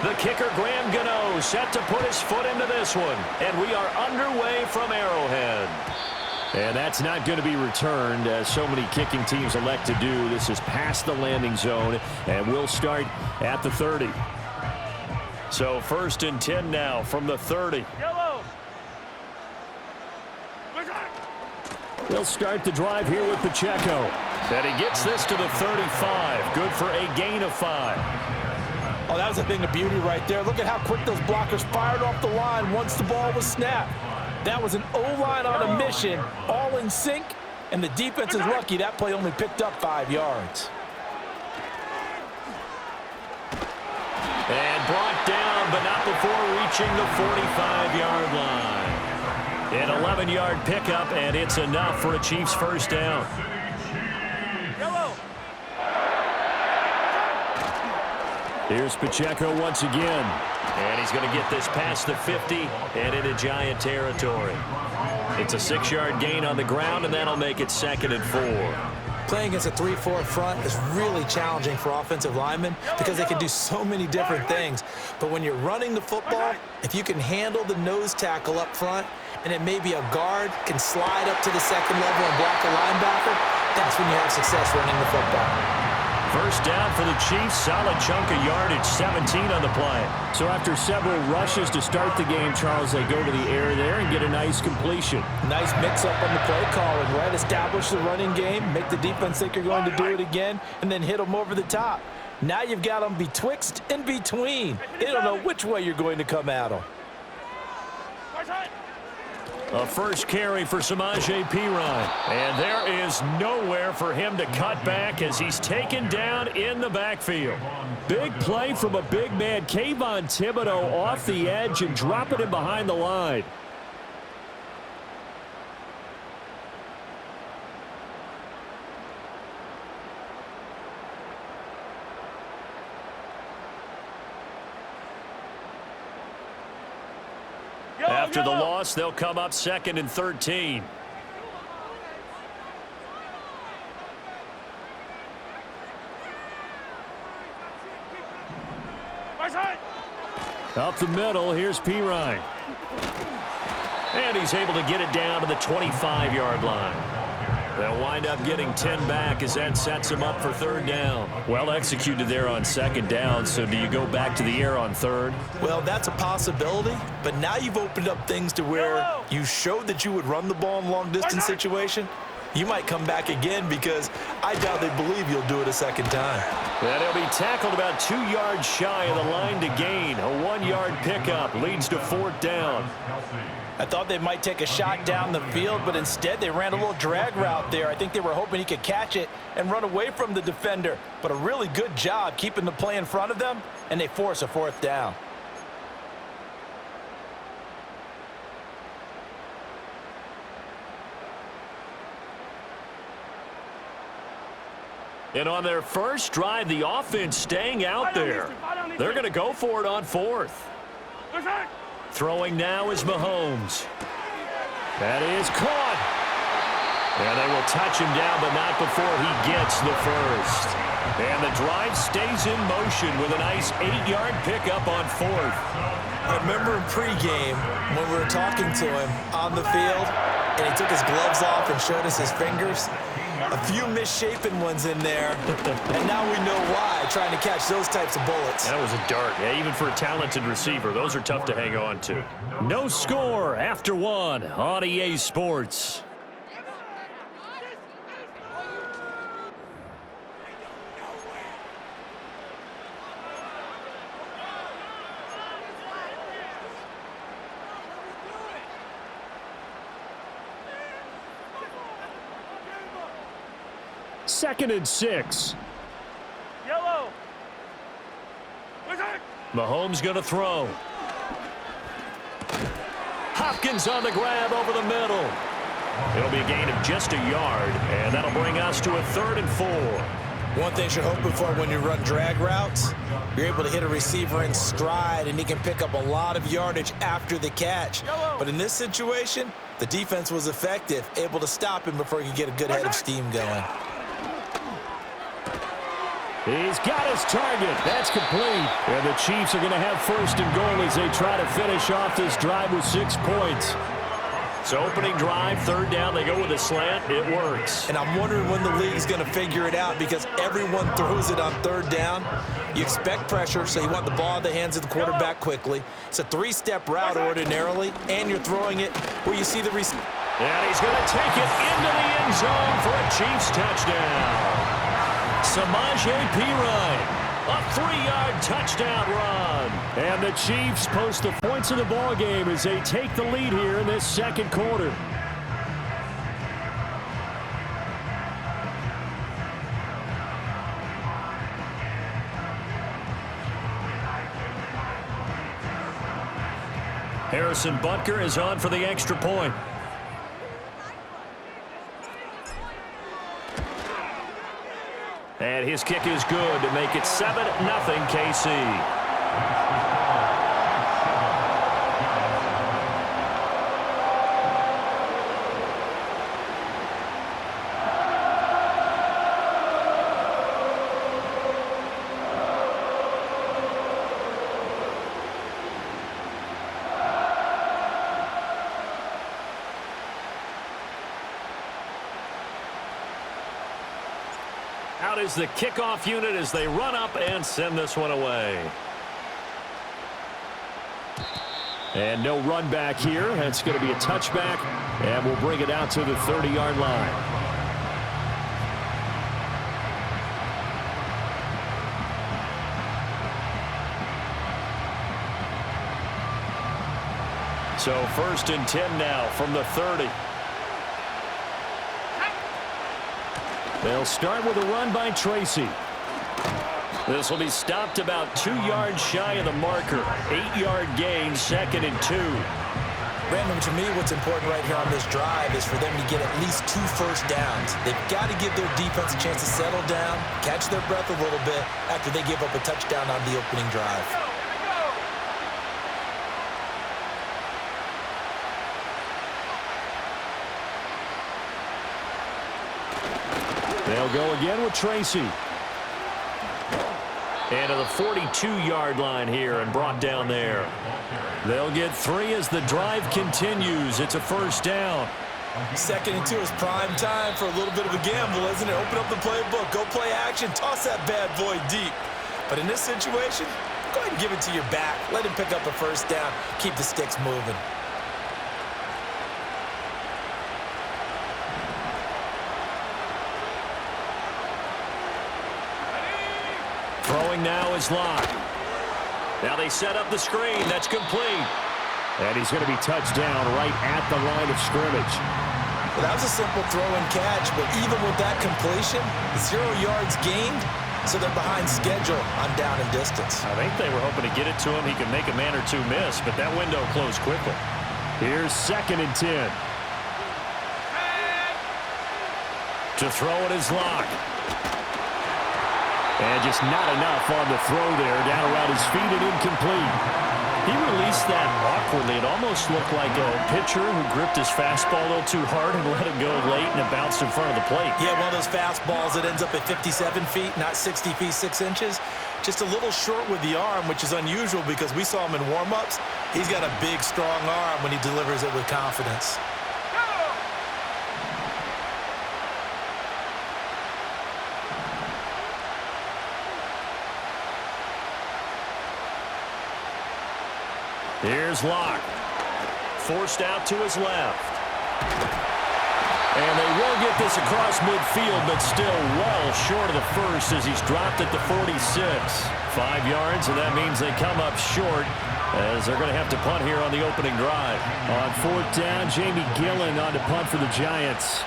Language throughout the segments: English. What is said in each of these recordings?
The kicker, Graham Gano, set to put his foot into this one. And we are underway from Arrowhead. And that's not going to be returned, as so many kicking teams elect to do. This is past the landing zone, and we'll start at the 30. So 1st and 10 now from the 30. They'll start the drive here with Pacheco. And he gets this to the 35. Good for a gain of 5. Oh, that was a thing of beauty right there. Look at how quick those blockers fired off the line once the ball was snapped. That was an O-line on a mission, all in sync, and the defense is lucky that play only picked up 5 yards. And brought down, but not before reaching the 45-yard line. An 11-yard pickup, and it's enough for a Chiefs first down. Here's Pacheco once again. And he's going to get this past the 50 and into Giant territory. It's a 6-yard gain on the ground, and that'll make it 2nd and 4. Playing against a 3-4 front is really challenging for offensive linemen because they can do so many different things. But when you're running the football, if you can handle the nose tackle up front, and it may be a guard can slide up to the 2nd level and block a linebacker, that's when you have success running the football. First down for the Chiefs. Solid chunk of yardage, 17 on the play. So after several rushes to start the game, Charles, they go to the air there and get a nice completion. Nice mix-up on the play calling, right? Establish the running game, make the defense think you're going to do it again, and then hit them over the top. Now you've got them betwixt and between. They don't know which way you're going to come at them. A first carry for Samaje Perine. And there is nowhere for him to cut back as he's taken down in the backfield. Big play from a big man, Kayvon Thibodeau, off the edge and dropping him behind the line. After the loss, they'll come up 2nd and 13. Up the middle, here's Perine. And he's able to get it down to the 25-yard line. They'll wind up getting 10 back as that sets him up for 3rd down. Well executed there on 2nd down, so do you go back to the air on 3rd? Well, that's a possibility, but now you've opened up things to where you showed that you would run the ball in long-distance situation. You might come back again because I doubt they believe you'll do it a 2nd time. And he'll be tackled about 2 yards shy of the line to gain. A 1-yard pickup leads to 4th down. I thought they might take a shot down the field, but instead they ran a little drag route there. I think they were hoping he could catch it and run away from the defender. But a really good job keeping the play in front of them, and they force a 4th down. And on their first drive, the offense staying out there. They're going to go for it on 4th. Throwing now is Mahomes. That is caught. And they will touch him down, but not before he gets the first. And the drive stays in motion with a nice 8-yard pickup on 4th. I remember in pregame when we were talking to him on the field, and he took his gloves off and showed us his fingers. A few misshapen ones in there, and now we know why, trying to catch those types of bullets. That was a dart. Yeah, even for a talented receiver, those are tough to hang on to. No score after 1 on EA Sports. Second and 6. Yellow. Mahomes going to throw. Hopkins on the grab over the middle. It'll be a gain of just a yard, and that'll bring us to a 3rd and 4. One thing you're hoping for when you run drag routes, you're able to hit a receiver in stride, and he can pick up a lot of yardage after the catch. But in this situation, the defense was effective, able to stop him before he could get a good head of steam going. He's got his target. That's complete. And the Chiefs are going to have first and goal as they try to finish off this drive with 6 points. So opening drive, third down, they go with a slant. It works. And I'm wondering when the league's going to figure it out because everyone throws it on third down. You expect pressure, so you want the ball in the hands of the quarterback quickly. It's a 3-step route ordinarily, and you're throwing it where you see the receiver. And he's going to take it into the end zone for a Chiefs touchdown. Samaje Perine, a 3-yard touchdown run. And the Chiefs post the points of the ball game as they take the lead here in this second quarter. Harrison Butker is on for the extra point. And his kick is good to make it 7-0 KC. Out is the kickoff unit as they run up and send this one away. And no run back here. That's going to be a touchback, and we'll bring it out to the 30-yard line. So 1st and 10 now from the 30. They'll start with a run by Tracy. This will be stopped about 2 yards shy of the marker. 8-yard gain, 2nd and 2. Brandon, to me, what's important right here on this drive is for them to get at least 2 first downs. They've got to give their defense a chance to settle down, catch their breath a little bit after they give up a touchdown on the opening drive. They'll go again with Tracy. And to the 42-yard line here and brought down there. They'll get 3 as the drive continues. It's a first down. 2nd and 2 is prime time for a little bit of a gamble, isn't it? Open up the playbook, go play action, toss that bad boy deep. But in this situation, go ahead and give it to your back. Let him pick up a first down. Keep the sticks moving. Throwing now is Locke. Now they set up the screen. That's complete. And he's going to be touched down right at the line of scrimmage. Well, that was a simple throw and catch, but even with that completion, 0 yards gained, so they're behind schedule on down and distance. I think they were hoping to get it to him. He could make a man or two miss, but that window closed quickly. Here's 2nd and 10. To throw it is Locke. And just not enough on the throw there, down around his feet and incomplete. He released that awkwardly. It almost looked like a pitcher who gripped his fastball a little too hard and let it go late, and it bounced in front of the plate. Yeah, one of those fastballs that ends up at 57 feet, not 60 feet, 6 inches. Just a little short with the arm, which is unusual because we saw him in warm-ups. He's got a big, strong arm when he delivers it with confidence. Here's Locke. Forced out to his left. And they will get this across midfield, but still well short of the first as he's dropped at the 46. 5 yards, and that means they come up short as they're going to have to punt here on the opening drive. On 4th down, Jamie Gillen on to punt for the Giants.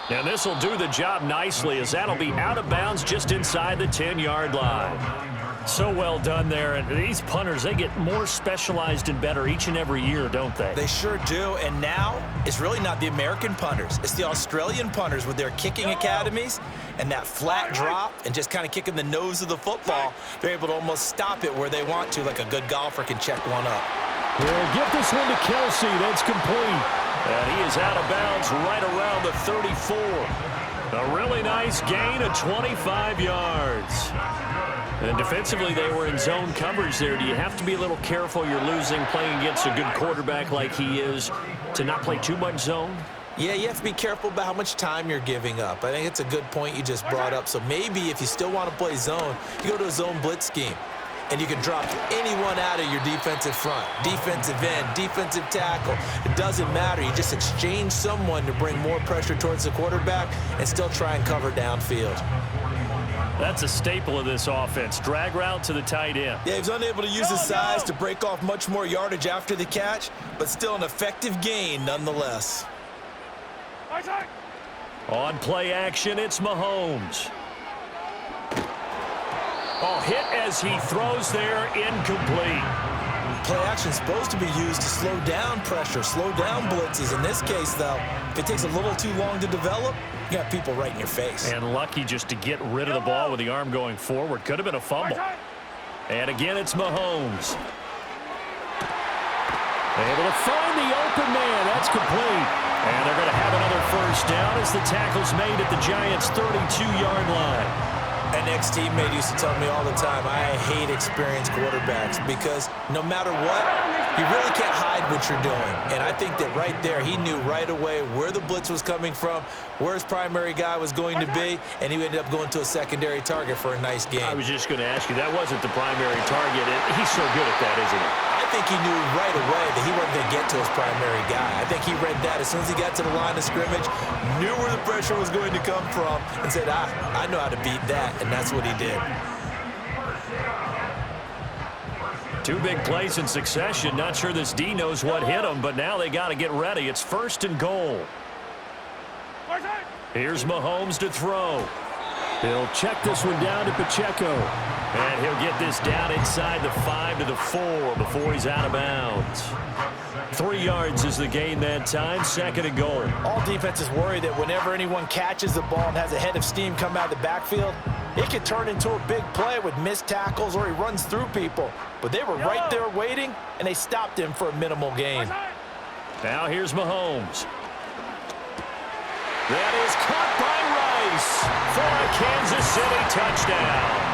And this will do the job nicely as that'll be out of bounds just inside the 10-yard line. So well done there. And these punters, they get more specialized and better each and every year, don't they? They sure do. And now it's really not the American punters. It's the Australian punters with their kicking academies and that flat drop and just kind of kicking the nose of the football. They're able to almost stop it where they want to, like a good golfer can check one up. He'll get this one to Kelsey. That's complete. And he is out of bounds right around the 34. A really nice gain of 25 yards. And defensively, they were in zone coverage there. Do you have to be a little careful? You're losing, playing against a good quarterback like he is, to not play too much zone? Yeah, you have to be careful about how much time you're giving up. I think it's a good point you just brought up. So maybe if you still want to play zone, you go to a zone blitz scheme. And you can drop anyone out of your defensive front, defensive end, defensive tackle. It doesn't matter. You just exchange someone to bring more pressure towards the quarterback and still try and cover downfield. That's a staple of this offense. Drag route to the tight end. Yeah, he's unable to use his size to break off much more yardage after the catch, but still an effective gain nonetheless. On play action, it's Mahomes. Oh, hit as he throws there, incomplete. Play action is supposed to be used to slow down pressure, slow down blitzes. In this case, though, if it takes a little too long to develop, you got people right in your face. And lucky just to get rid of the ball with the arm going forward. Could have been a fumble. And again, it's Mahomes. Able to find the open man. That's complete. And they're going to have another first down as the tackle's made at the Giants' 32-yard line. An ex-teammate used to tell me all the time, I hate experienced quarterbacks because no matter what, you really can't hide what you're doing. And I think that right there, he knew right away where the blitz was coming from, where his primary guy was going to be, and he ended up going to a secondary target for a nice game. I was just going to ask you, that wasn't the primary target. He's so good at that, isn't he? I think he knew right away that he wasn't going to get to his primary guy. I think he read that as soon as he got to the line of scrimmage, knew where the pressure was going to come from, and said, I know how to beat that, and that's what he did. Two big plays in succession. Not sure this D knows what hit him, but now they got to get ready. It's 1st and goal. Here's Mahomes to throw. He'll check this one down to Pacheco. And he'll get this down inside the 5 to the 4 before he's out of bounds. 3 yards is the gain that time. 2nd and goal. All defenses worry that whenever anyone catches the ball and has a head of steam come out of the backfield, it could turn into a big play with missed tackles or he runs through people. But they were right there waiting, and they stopped him for a minimal gain. Now here's Mahomes. That is caught by Rice for a Kansas City touchdown.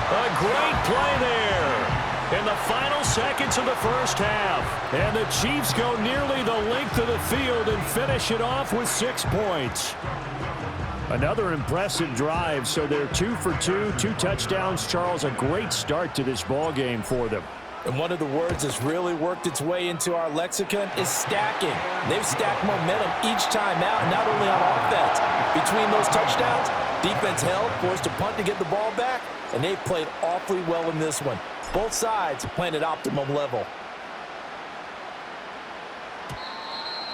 A great play there in the final seconds of the first half. And the Chiefs go nearly the length of the field and finish it off with 6 points. Another impressive drive, so they're 2 for 2, 2 touchdowns. Charles, a great start to this ball game for them. And one of the words that's really worked its way into our lexicon is stacking. They've stacked momentum each time out, not only on offense. Between those touchdowns, defense held, forced a punt to get the ball back, and they've played awfully well in this one. Both sides playing at optimum level.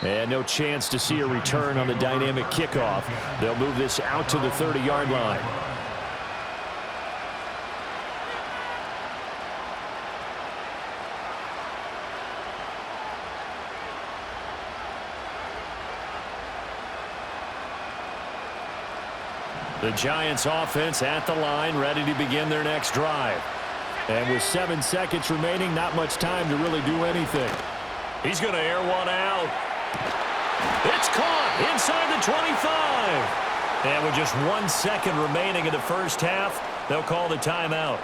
And no chance to see a return on the dynamic kickoff. They'll move this out to the 30-yard line. The Giants offense at the line, ready to begin their next drive. And with 7 seconds remaining, not much time to really do anything. He's going to air one out. It's caught inside the 25. And with just 1 second remaining in the first half, they'll call the timeout.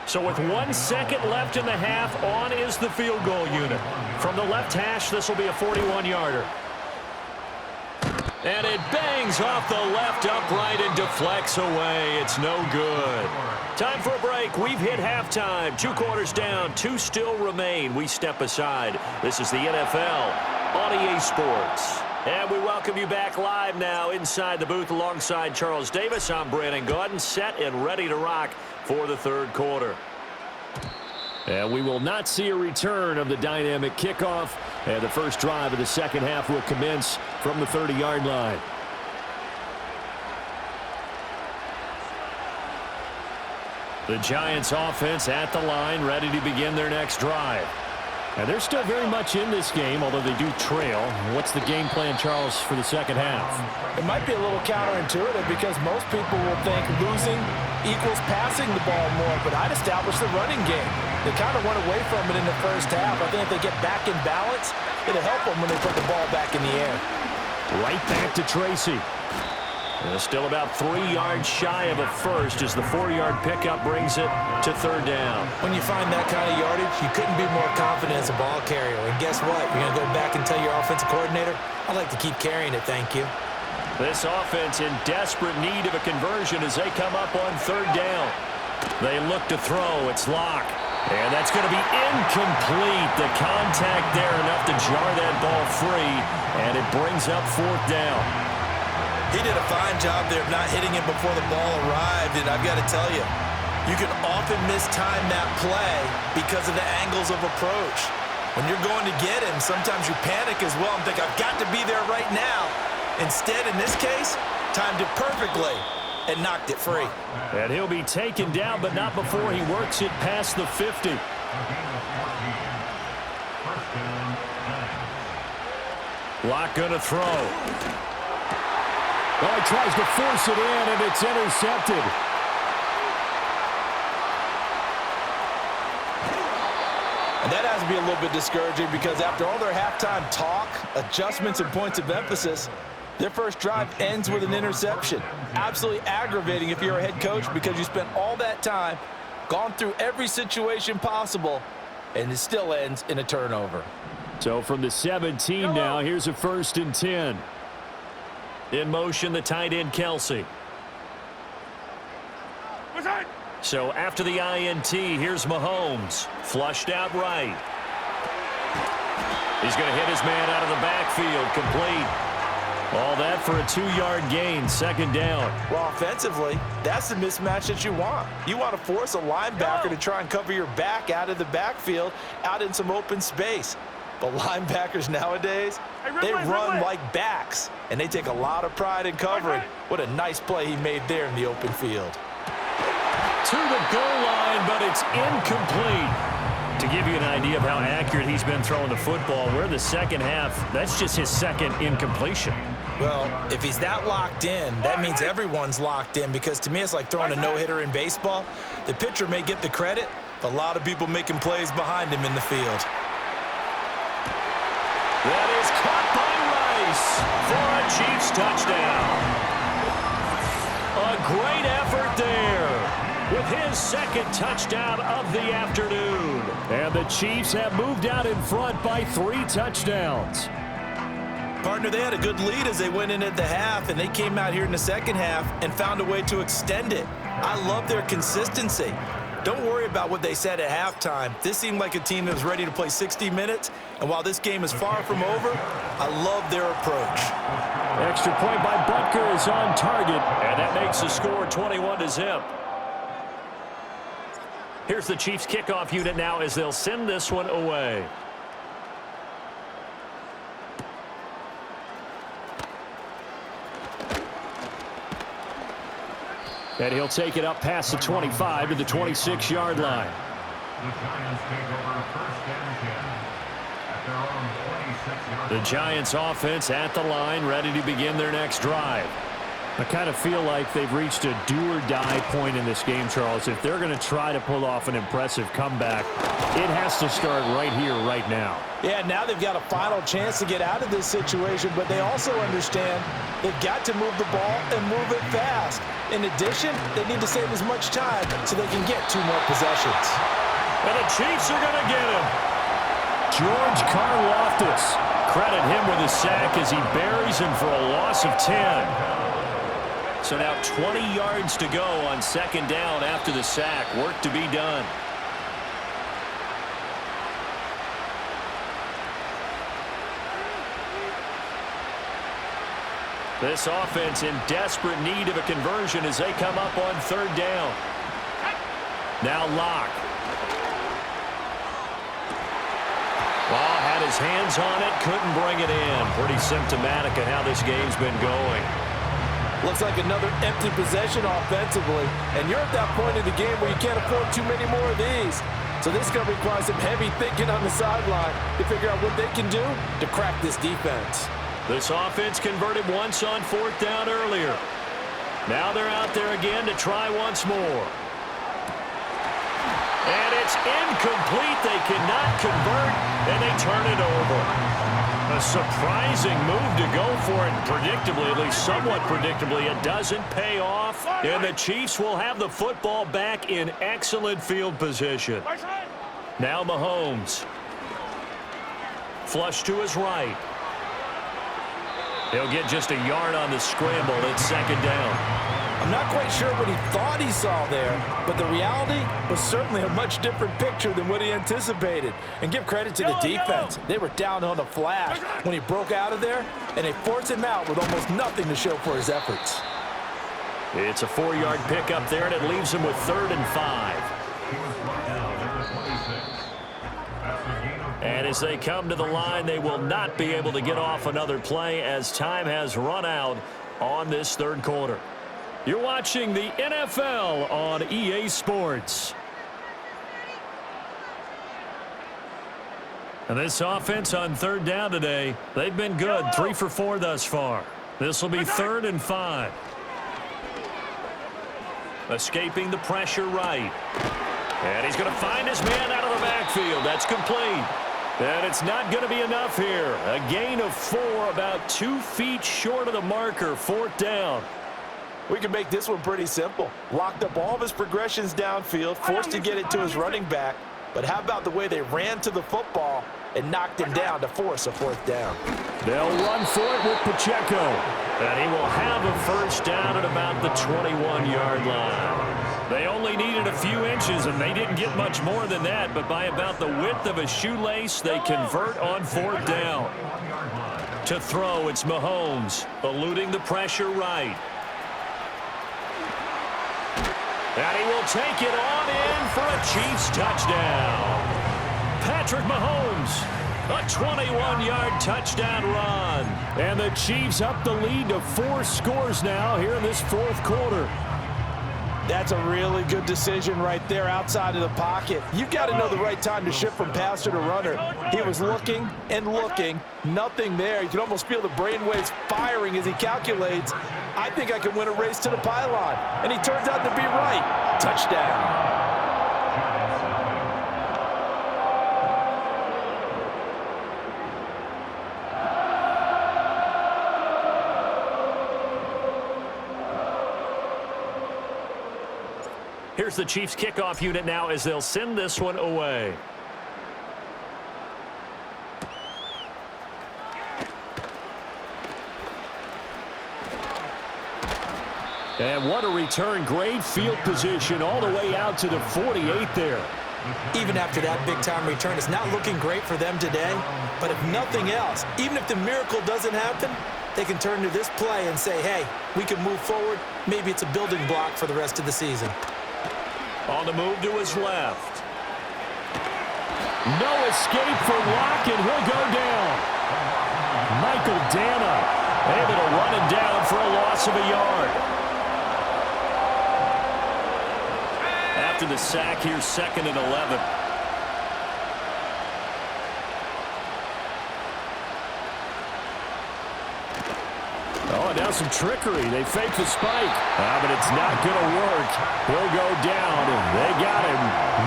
So with 1 second left in the half, on is the field goal unit. From the left hash, this will be a 41-yarder. And it bangs off the left upright and deflects away. It's no good. Time for a break. We've hit halftime. 2 quarters down, 2 still remain. We step aside. This is the NFL on EA Sports. And we welcome you back live now inside the booth alongside Charles Davis. I'm Brandon Gaudin, set and ready to rock for the third quarter. And we will not see a return of the dynamic kickoff. And the first drive of the second half will commence from the 30-yard line. The Giants offense at the line, ready to begin their next drive. And they're still very much in this game, although they do trail. What's the game plan, Charles, for the second half? It might be a little counterintuitive because most people will think losing equals passing the ball more, but I'd establish the running game. They kind of went away from it in the first half. I think if they get back in balance, it'll help them when they put the ball back in the air. Right back to Tracy. Still about 3 yards shy of a first as the 4-yard pickup brings it to third down. When you find that kind of yardage, you couldn't be more confident as a ball carrier. And guess what? You're going to go back and tell your offensive coordinator, I'd like to keep carrying it, thank you. This offense in desperate need of a conversion as they come up on third down. They look to throw. It's Locke. And that's going to be incomplete. The contact there enough to jar that ball free. And it brings up fourth down. He did a fine job there of not hitting him before the ball arrived, and I've got to tell you, you can often mistime that play because of the angles of approach. When you're going to get him, sometimes you panic as well and think, I've got to be there right now. Instead, in this case, timed it perfectly and knocked it free. And he'll be taken down, but not before he works it past the 50. Locke going to throw. Oh, he tries to force it in, and it's intercepted. And that has to be a little bit discouraging because after all their halftime talk, adjustments, and points of emphasis, their first drive ends with an interception. Absolutely aggravating if you're a head coach because you spent all that time, gone through every situation possible, and it still ends in a turnover. So from the 17 now, here's a 1st and 10. In motion, the tight end, Kelsey. So after the INT, here's Mahomes. Flushed out right. He's going to hit his man out of the backfield. Complete. All that for a 2-yard gain, second down. Well, offensively, that's the mismatch that you want. You want to force a linebacker to try and cover your back out of the backfield, out in some open space. But linebackers nowadays, they run like backs, and they take a lot of pride in covering. What a nice play he made there in the open field. To the goal line, but it's incomplete. To give you an idea of how accurate he's been throwing the football, we're in the second half. That's just his second incompletion. Well, if he's that locked in, that means everyone's locked in because to me it's like throwing a no-hitter in baseball. The pitcher may get the credit, but a lot of people making plays behind him in the field. That is caught by Rice for a Chiefs touchdown. A great effort there with his second touchdown of the afternoon. And the Chiefs have moved out in front by 3 touchdowns. Partner, they had a good lead as they went in at the half, and they came out here in the second half and found a way to extend it. I love their consistency. Don't worry about what they said at halftime. This seemed like a team that was ready to play 60 minutes, and while this game is far from over, I love their approach. Extra point by Butker is on target, and that makes the score 21-0. Here's the Chiefs kickoff unit now as they'll send this one away. And he'll take it up past the 25 to the 26-yard line. The Giants offense at the line, ready to begin their next drive. I kind of feel like they've reached a do-or-die point in this game, Charles. If they're going to try to pull off an impressive comeback, it has to start right here, right now. Yeah, now they've got a final chance to get out of this situation, but they also understand they've got to move the ball and move it fast. In addition, they need to save as much time so they can get 2 more possessions. And the Chiefs are going to get him. George Karlaftis. Credit him with a sack as he buries him for a loss of 10. So now 20 yards to go on second down after the sack. Work to be done. This offense in desperate need of a conversion as they come up on third down. Now Locke. Well, had his hands on it, couldn't bring it in. Pretty symptomatic of how this game's been going. Looks like another empty possession offensively, and you're at that point in the game where you can't afford too many more of these. So this is going to require some heavy thinking on the sideline to figure out what they can do to crack this defense. This offense converted once on 4th down earlier. Now they're out there again to try once more. And it's incomplete. They cannot convert, and they turn it over. A surprising move to go for it. Predictably, at least somewhat predictably, it doesn't pay off. And the Chiefs will have the football back in excellent field position. Now Mahomes. Flush to his right. He'll get just a yard on the scramble. It's 2nd down. I'm not quite sure what he thought he saw there, but the reality was certainly a much different picture than what he anticipated. And give credit to the defense. They were down on the flash when he broke out of there, and they forced him out with almost nothing to show for his efforts. It's a 4-yard pickup there, and it leaves him with 3rd and 5. And as they come to the line, they will not be able to get off another play as time has run out on this 3rd quarter. You're watching the NFL on EA Sports. And this offense on 3rd down today, they've been good. 3 for 4 thus far. This will be 3rd and 5. Escaping the pressure right. And he's going to find his man out of the backfield. That's complete. And it's not going to be enough here. A gain of 4, about 2 feet short of the marker. 4th down. We can make this one pretty simple. Locked up all of his progressions downfield, forced to get it to his running back. But how about the way they ran to the football and knocked him down to force a 4th down? They'll run for it with Pacheco. And he will have a 1st down at about the 21-yard line. They only needed a few inches, and they didn't get much more than that. But by about the width of a shoelace, they convert on 4th down. To throw, it's Mahomes, eluding the pressure right. And he will take it on in for a Chiefs touchdown. Patrick Mahomes, a 21-yard touchdown run. And the Chiefs up the lead to 4 scores now here in this 4th quarter. That's a really good decision right there outside of the pocket. You've got to know the right time to shift from passer to runner. He was looking and looking, nothing there. You can almost feel the brainwaves firing as he calculates, I think I can win a race to the pylon. And he turns out to be right. Touchdown. Here's the Chiefs kickoff unit now as they'll send this one away. And what a return. Great field position all the way out to the 48 there. Even after that big-time return, it's not looking great for them today. But if nothing else, even if the miracle doesn't happen, they can turn to this play and say, hey, we can move forward. Maybe it's a building block for the rest of the season. On the move to his left. No escape for Locke, and he'll go down. Michael Dana able to run him down for a loss of a yard. After the sack, here's 2nd and 11. Oh, and now some trickery. They fake the spike. But it's not going to work. He'll go down. They got him.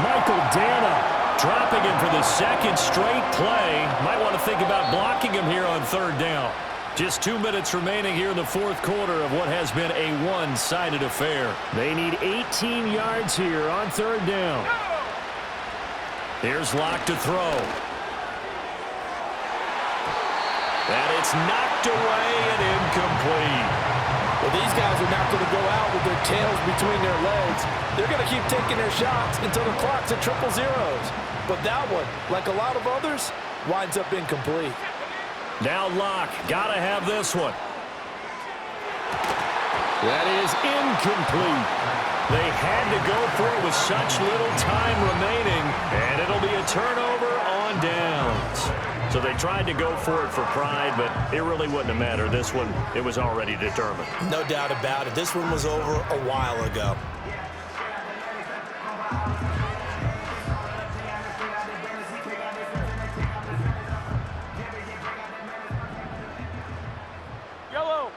Michael Dana dropping him for the 2nd straight play. Might want to think about blocking him here on 3rd down. Just 2 minutes remaining here in the 4th quarter of what has been a one-sided affair. They need 18 yards here on 3rd down. Here's Locke to throw. And it's knocked away and incomplete. Well, these guys are not going to go out with their tails between their legs. They're going to keep taking their shots until the clock's at triple zeros. But that one, like a lot of others, winds up incomplete. Now Locke, got to have this one. That is incomplete. They had to go for it with such little time remaining, and it'll be a turnover on downs. So they tried to go for it for pride, but it really wouldn't have mattered. This one, it was already determined. No doubt about it. This one was over a while ago. Yellow.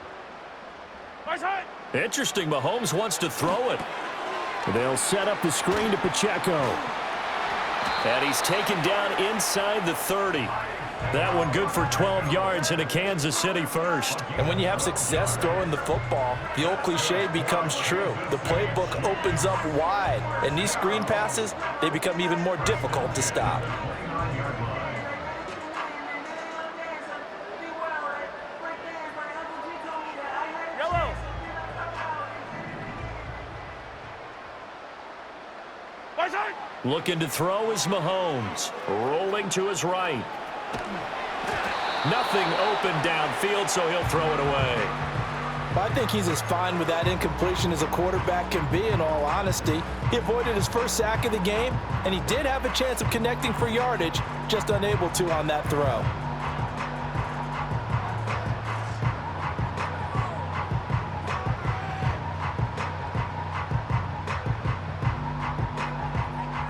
Right side. Interesting, Mahomes wants to throw it. They'll set up the screen to Pacheco. And he's taken down inside the 30. That one good for 12 yards in a Kansas City first. And when you have success throwing the football, the old cliche becomes true. The playbook opens up wide, and these screen passes, they become even more difficult to stop. Yellow. Right side. Looking to throw is Mahomes. Rolling to his right. Nothing open downfield, so he'll throw it away. I think he's as fine with that incompletion as a quarterback can be, in all honesty. He avoided his first sack of the game, and he did have a chance of connecting for yardage, just unable to on that throw.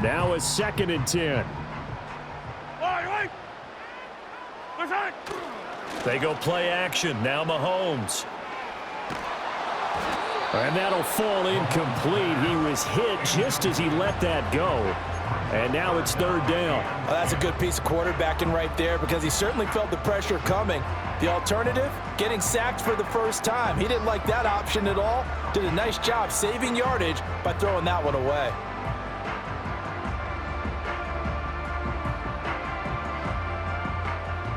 Now a 2nd and 10. Right. Right side. They go play action. Now Mahomes. And that'll fall incomplete. He was hit just as he let that go. And now it's 3rd down. Well, that's a good piece of quarterbacking right there because he certainly felt the pressure coming. The alternative, getting sacked for the first time. He didn't like that option at all. Did a nice job saving yardage by throwing that one away.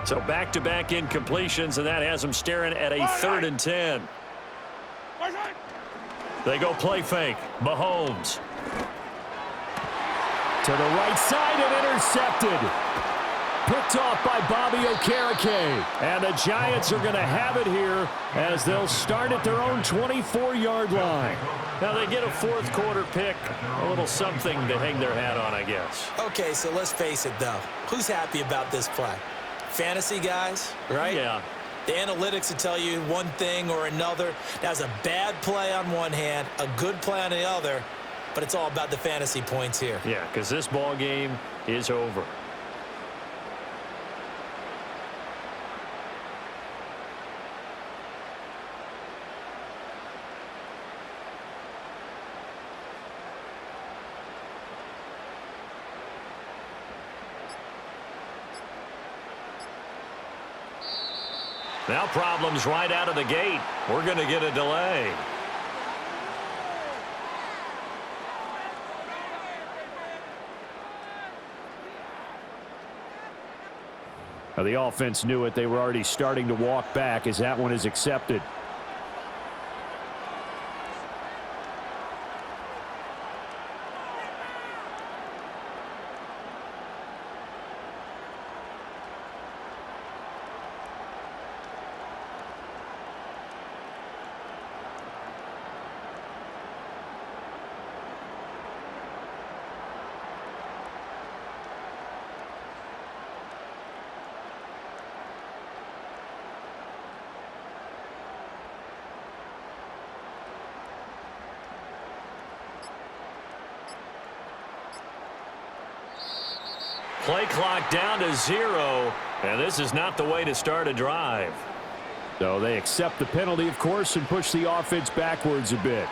So back-to-back incompletions, and that has him staring at a 3rd and 10. They go play fake. Mahomes. To the right side and intercepted. Picked off by Bobby Okereke. And the Giants are going to have it here as they'll start at their own 24-yard line. Now they get a 4th quarter pick. A little something to hang their hat on, I guess. Okay, so let's face it, though. Who's happy about this play? Fantasy guys, right? Yeah. The analytics will tell you one thing or another. That's a bad play on one hand, a good play on the other, but it's all about the fantasy points here. Yeah, because this ball game is over. Now problems right out of the gate. We're going to get a delay. Now the offense knew it. They were already starting to walk back as that one is accepted. Play clock down to 0, and this is not the way to start a drive. So they accept the penalty, of course, and push the offense backwards a bit.